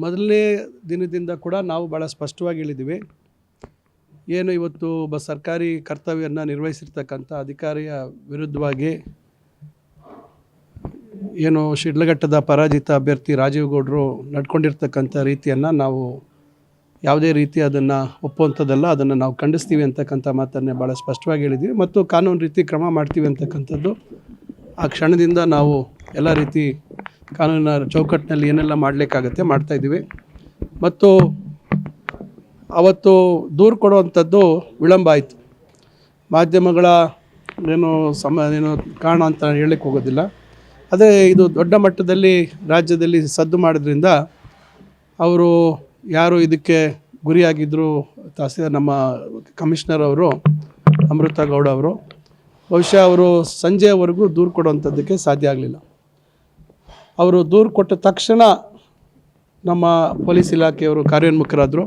ಮೊದಲನೇ ದಿನದಿಂದ ಕೂಡ ನಾವು ಭಾಳ ಸ್ಪಷ್ಟವಾಗಿ ಹೇಳಿದ್ದೀವಿ. ಏನು ಇವತ್ತು ಒಬ್ಬ ಸರ್ಕಾರಿ ಕರ್ತವ್ಯವನ್ನು ನಿರ್ವಹಿಸಿರ್ತಕ್ಕಂಥ ಅಧಿಕಾರಿಯ ವಿರುದ್ಧವಾಗಿ ಏನು ಶಿಡ್ಲಘಟ್ಟದ ಪರಾಜಿತ ಅಭ್ಯರ್ಥಿ ರಾಜೀವ್ ಗೌಡರು ನಡ್ಕೊಂಡಿರ್ತಕ್ಕಂಥ ರೀತಿಯನ್ನು ನಾವು ಯಾವುದೇ ರೀತಿ ಅದನ್ನು ಒಪ್ಪುವಂಥದ್ದಲ್ಲ, ಅದನ್ನು ನಾವು ಖಂಡಿಸ್ತೀವಿ ಅಂತಕ್ಕಂಥ ಮಾತನ್ನೇ ಭಾಳ ಸ್ಪಷ್ಟವಾಗಿ ಹೇಳಿದ್ದೀವಿ ಮತ್ತು ಕಾನೂನು ರೀತಿ ಕ್ರಮ ಮಾಡ್ತೀವಿ ಅಂತಕ್ಕಂಥದ್ದು ಆ ಕ್ಷಣದಿಂದ ನಾವು ಎಲ್ಲ ರೀತಿ ಕಾನೂನಿನ ಚೌಕಟ್ಟಿನಲ್ಲಿ ಏನೆಲ್ಲ ಮಾಡಲಿಕ್ಕಾಗತ್ತೆ ಮಾಡ್ತಾಯಿದ್ದೀವಿ. ಮತ್ತು ಅವತ್ತು ದೂರು ಕೊಡುವಂಥದ್ದು ವಿಳಂಬ ಆಯಿತು. ಮಾಧ್ಯಮಗಳ ಏನು ಕಾರಣ ಅಂತ ಹೇಳಲಿಕ್ಕೆ ಹೋಗೋದಿಲ್ಲ. ಅದೇ ಇದು ದೊಡ್ಡ ಮಟ್ಟದಲ್ಲಿ ರಾಜ್ಯದಲ್ಲಿ ಸದ್ದು ಮಾಡೋದ್ರಿಂದ ಅವರು ಯಾರು ಇದಕ್ಕೆ ಗುರಿಯಾಗಿದ್ದರು ತಹಸೀಲ್ದಾರ್ ನಮ್ಮ ಕಮಿಷನರ್ ಅವರು ಅಮೃತ ಗೌಡ ಅವರು ಬಹುಶಃ ಅವರು ಸಂಜೆಯವರೆಗೂ ದೂರು ಕೊಡುವಂಥದ್ದಕ್ಕೆ ಸಾಧ್ಯ ಆಗಲಿಲ್ಲ. ಅವರು ದೂರು ಕೊಟ್ಟ ತಕ್ಷಣ ನಮ್ಮ ಪೊಲೀಸ್ ಇಲಾಖೆಯವರು ಕಾರ್ಯೋನ್ಮುಖರಾದರು.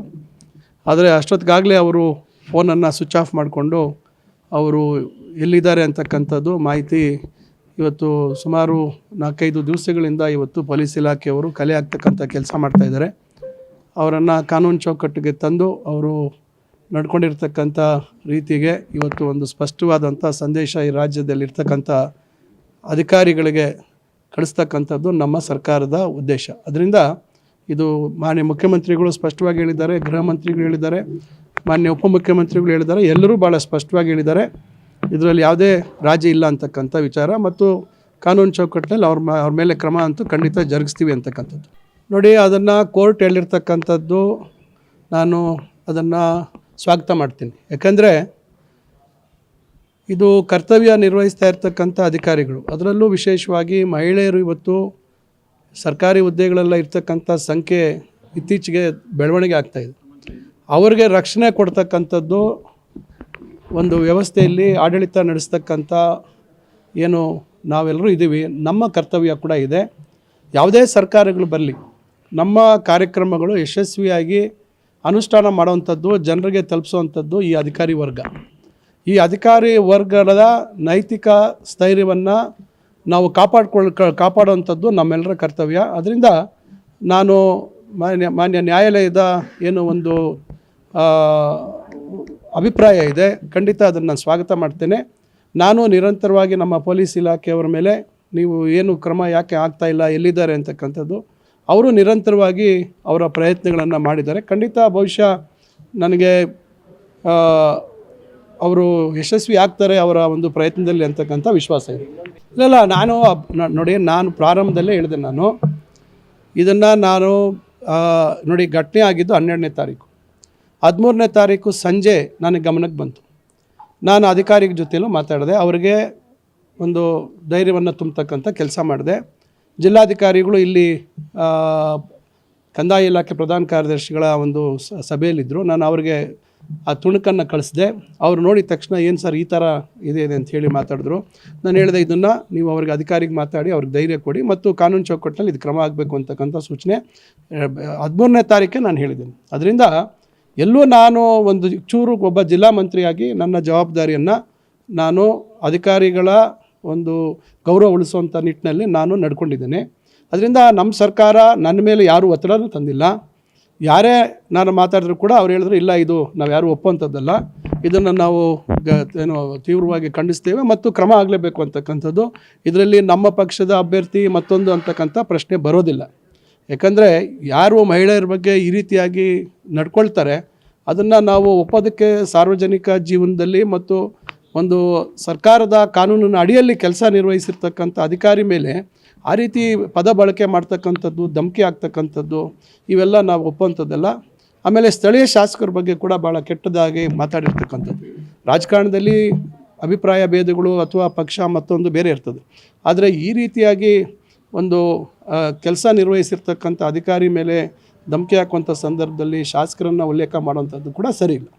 ಆದರೆ ಅಷ್ಟೊತ್ತಿಗಾಗಲೇ ಅವರು ಫೋನನ್ನು ಸ್ವಿಚ್ ಆಫ್ ಮಾಡಿಕೊಂಡು ಅವರು ಎಲ್ಲಿದ್ದಾರೆ ಅಂತಕ್ಕಂಥದ್ದು ಮಾಹಿತಿ ಇವತ್ತು ಸುಮಾರು 4-5 ದಿವಸಗಳಿಂದ ಇವತ್ತು ಪೊಲೀಸ್ ಇಲಾಖೆಯವರು ಕಲೆ ಆಗ್ತಕ್ಕಂಥ ಕೆಲಸ ಮಾಡ್ತಾಯಿದ್ದಾರೆ. ಅವರನ್ನು ಕಾನೂನು ಚೌಕಟ್ಟಿಗೆ ತಂದು ಅವರು ನಡ್ಕೊಂಡಿರ್ತಕ್ಕಂಥ ರೀತಿಗೆ ಇವತ್ತು ಒಂದು ಸ್ಪಷ್ಟವಾದಂಥ ಸಂದೇಶ ಈ ರಾಜ್ಯದಲ್ಲಿರ್ತಕ್ಕಂಥ ಅಧಿಕಾರಿಗಳಿಗೆ ಕಳಿಸ್ತಕ್ಕಂಥದ್ದು ನಮ್ಮ ಸರ್ಕಾರದ ಉದ್ದೇಶ. ಅದರಿಂದ ಇದು ಮಾನ್ಯ ಮುಖ್ಯಮಂತ್ರಿಗಳು ಸ್ಪಷ್ಟವಾಗಿ ಹೇಳಿದ್ದಾರೆ, ಗೃಹ ಮಂತ್ರಿಗಳು ಹೇಳಿದ್ದಾರೆ, ಮಾನ್ಯ ಉಪಮುಖ್ಯಮಂತ್ರಿಗಳು ಹೇಳಿದ್ದಾರೆ, ಎಲ್ಲರೂ ಭಾಳ ಸ್ಪಷ್ಟವಾಗಿ ಹೇಳಿದ್ದಾರೆ. ಇದರಲ್ಲಿ ಯಾವುದೇ ರಾಜಿ ಇಲ್ಲ ಅಂತಕ್ಕಂಥ ವಿಚಾರ ಮತ್ತು ಕಾನೂನು ಚೌಕಟ್ಟಿನಲ್ಲಿ ಅವ್ರ ಮೇಲೆ ಕ್ರಮ ಅಂತೂ ಖಂಡಿತ ಜರುಗಿಸ್ತೀವಿ ಅಂತಕ್ಕಂಥದ್ದು. ನೋಡಿ, ಅದನ್ನು ಕೋರ್ಟ್ ಹೇಳಿರ್ತಕ್ಕಂಥದ್ದು ನಾನು ಅದನ್ನು ಸ್ವಾಗತ ಮಾಡ್ತೀನಿ. ಯಾಕಂದರೆ ಇದು ಕರ್ತವ್ಯ ನಿರ್ವಹಿಸ್ತಾ ಇರ್ತಕ್ಕಂಥ ಅಧಿಕಾರಿಗಳು, ಅದರಲ್ಲೂ ವಿಶೇಷವಾಗಿ ಮಹಿಳೆಯರು ಇವತ್ತು ಸರ್ಕಾರಿ ಹುದ್ದೆಗಳೆಲ್ಲ ಇರ್ತಕ್ಕಂಥ ಸಂಖ್ಯೆ ಇತ್ತೀಚೆಗೆ ಬೆಳವಣಿಗೆ ಆಗ್ತಾಯಿದೆ. ಅವ್ರಿಗೆ ರಕ್ಷಣೆ ಕೊಡ್ತಕ್ಕಂಥದ್ದು ಒಂದು ವ್ಯವಸ್ಥೆಯಲ್ಲಿ ಆಡಳಿತ ನಡೆಸ್ತಕ್ಕಂಥ ಏನು ನಾವೆಲ್ಲರೂ ಇದ್ದೀವಿ, ನಮ್ಮ ಕರ್ತವ್ಯ ಕೂಡ ಇದೆ. ಯಾವುದೇ ಸರ್ಕಾರಗಳು ಬರಲಿ, ನಮ್ಮ ಕಾರ್ಯಕ್ರಮಗಳು ಯಶಸ್ವಿಯಾಗಿ ಅನುಷ್ಠಾನ ಮಾಡುವಂಥದ್ದು, ಜನರಿಗೆ ತಲುಪಿಸುವಂಥದ್ದು ಈ ಅಧಿಕಾರಿ ವರ್ಗ. ಈ ಅಧಿಕಾರಿ ವರ್ಗದ ನೈತಿಕ ಸ್ಥೈರ್ಯವನ್ನು ನಾವು ಕಾಪಾಡುವಂಥದ್ದು ನಮ್ಮೆಲ್ಲರ ಕರ್ತವ್ಯ. ಅದರಿಂದ ನಾನು ಮಾನ್ಯ ನ್ಯಾಯಾಲಯದ ಏನು ಒಂದು ಅಭಿಪ್ರಾಯ ಇದೆ, ಖಂಡಿತ ಅದನ್ನು ನಾನು ಸ್ವಾಗತ ಮಾಡ್ತೇನೆ. ನಾನು ನಿರಂತರವಾಗಿ ನಮ್ಮ ಪೊಲೀಸ್ ಇಲಾಖೆಯವರ ಮೇಲೆ ನೀವು ಏನು ಕ್ರಮ ಯಾಕೆ ಆಗ್ತಾಯಿಲ್ಲ, ಎಲ್ಲಿದ್ದಾರೆ ಅಂತಕ್ಕಂಥದ್ದು ಅವರು ನಿರಂತರವಾಗಿ ಅವರ ಪ್ರಯತ್ನಗಳನ್ನು ಮಾಡಿದ್ದಾರೆ. ಖಂಡಿತ ಬಹುಶಃ ನನಗೆ ಅವರು ಯಶಸ್ವಿ ಆಗ್ತಾರೆ ಅವರ ಒಂದು ಪ್ರಯತ್ನದಲ್ಲಿ ಅಂತಕ್ಕಂಥ ವಿಶ್ವಾಸ ಇದೆ. ಇಲ್ಲ, ನಾನು ಪ್ರಾರಂಭದಲ್ಲೇ ಹೇಳಿದೆ. ಇದನ್ನು ನೋಡಿ, ಘಟನೆ ಆಗಿದ್ದು 12ನೇ ತಾರೀಕು, 13ನೇ ತಾರೀಕು ಸಂಜೆ ನನಗೆ ಗಮನಕ್ಕೆ ಬಂತು. ನಾನು ಅಧಿಕಾರಿಗಳ ಜೊತೆಯಲ್ಲೂ ಮಾತಾಡಿದೆ, ಅವರಿಗೆ ಒಂದು ಧೈರ್ಯವನ್ನು ತುಂಬತಕ್ಕಂಥ ಕೆಲಸ ಮಾಡಿದೆ. ಜಿಲ್ಲಾಧಿಕಾರಿಗಳು ಇಲ್ಲಿ ಕಂದಾಯ ಇಲಾಖೆ ಪ್ರಧಾನ ಕಾರ್ಯದರ್ಶಿಗಳ ಒಂದು ಸಭೆಯಲ್ಲಿದ್ದರು. ನಾನು ಅವರಿಗೆ ಆ ತುಣುಕನ್ನು ಕಳಿಸಿದೆ. ಅವರು ನೋಡಿದ ತಕ್ಷಣ ಏನು ಸರ್ ಈ ಥರ ಇದೆ ಅಂತ ಹೇಳಿ ಮಾತಾಡಿದ್ರು. ನಾನು ಹೇಳಿದೆ, ಇದನ್ನು ನೀವು ಅವ್ರಿಗೆ ಅಧಿಕಾರಿಗೆ ಮಾತಾಡಿ ಅವ್ರಿಗೆ ಧೈರ್ಯ ಕೊಡಿ ಮತ್ತು ಕಾನೂನು ಚೌಕಟ್ಟಿನಲ್ಲಿ ಇದು ಕ್ರಮ ಆಗಬೇಕು ಅಂತಕ್ಕಂಥ ಸೂಚನೆ 13ನೇ ತಾರೀಕೆ ನಾನು ಹೇಳಿದ್ದೀನಿ. ಅದರಿಂದ ಎಲ್ಲೂ ನಾನು ಒಂದು ಚೂರು ಒಬ್ಬ ಜಿಲ್ಲಾ ಮಂತ್ರಿಯಾಗಿ ನನ್ನ ಜವಾಬ್ದಾರಿಯನ್ನು ನಾನು ಅಧಿಕಾರಿಗಳ ಒಂದು ಗೌರವ ಉಳಿಸುವಂಥ ನಿಟ್ಟಿನಲ್ಲಿ ನಾನು ನಡ್ಕೊಂಡಿದ್ದೇನೆ. ಅದರಿಂದ ನಮ್ಮ ಸರ್ಕಾರ ನನ್ನ ಮೇಲೆ ಯಾರೂ ಒತ್ತಡನೂ ತಂದಿಲ್ಲ. ಯಾರೇ ನಾನು ಮಾತಾಡಿದ್ರು ಕೂಡ ಅವ್ರು ಹೇಳಿದ್ರು, ಇಲ್ಲ ಇದು ನಾವು ಯಾರೂ ಒಪ್ಪುವಂಥದ್ದಲ್ಲ, ಇದನ್ನು ನಾವು ತೀವ್ರವಾಗಿ ಖಂಡಿಸ್ತೇವೆ ಮತ್ತು ಕ್ರಮ ಆಗಲೇಬೇಕು ಅಂತಕ್ಕಂಥದ್ದು. ಇದರಲ್ಲಿ ನಮ್ಮ ಪಕ್ಷದ ಅಭ್ಯರ್ಥಿ ಮತ್ತೊಂದು ಅಂತಕ್ಕಂಥ ಪ್ರಶ್ನೆ ಬರೋದಿಲ್ಲ. ಯಾಕಂದರೆ ಯಾರು ಮಹಿಳೆಯರ ಬಗ್ಗೆ ಈ ರೀತಿಯಾಗಿ ನಡ್ಕೊಳ್ತಾರೆ ಅದನ್ನು ನಾವು ಒಪ್ಪೋದಕ್ಕೆ ಸಾರ್ವಜನಿಕ ಜೀವನದಲ್ಲಿ ಮತ್ತು ಒಂದು ಸರ್ಕಾರದ ಕಾನೂನಿನ ಅಡಿಯಲ್ಲಿ ಕೆಲಸ ನಿರ್ವಹಿಸಿರ್ತಕ್ಕಂಥ ಅಧಿಕಾರಿ ಮೇಲೆ ಆ ರೀತಿ ಪದ ಬಳಕೆ ಮಾಡ್ತಕ್ಕಂಥದ್ದು, ಧಮಕಿ ಆಗ್ತಕ್ಕಂಥದ್ದು ಇವೆಲ್ಲ ನಾವು ಒಪ್ಪುವಂಥದ್ದಲ್ಲ. ಆಮೇಲೆ ಸ್ಥಳೀಯ ಶಾಸಕರ ಬಗ್ಗೆ ಕೂಡ ಭಾಳ ಕೆಟ್ಟದಾಗಿ ಮಾತಾಡಿರ್ತಕ್ಕಂಥದ್ದು. ರಾಜಕಾರಣದಲ್ಲಿ ಅಭಿಪ್ರಾಯ ಭೇದಗಳು ಅಥವಾ ಪಕ್ಷ ಮತ್ತೊಂದು ಬೇರೆ ಇರ್ತದೆ. ಆದರೆ ಈ ರೀತಿಯಾಗಿ ಒಂದು ಕೆಲಸ ನಿರ್ವಹಿಸಿರ್ತಕ್ಕಂಥ ಅಧಿಕಾರಿ ಮೇಲೆ ಧಮಕಿ ಹಾಕುವಂಥ ಸಂದರ್ಭದಲ್ಲಿ ಶಾಸಕರನ್ನು ಉಲ್ಲೇಖ ಮಾಡುವಂಥದ್ದು ಕೂಡ ಸರಿ ಇಲ್ಲ.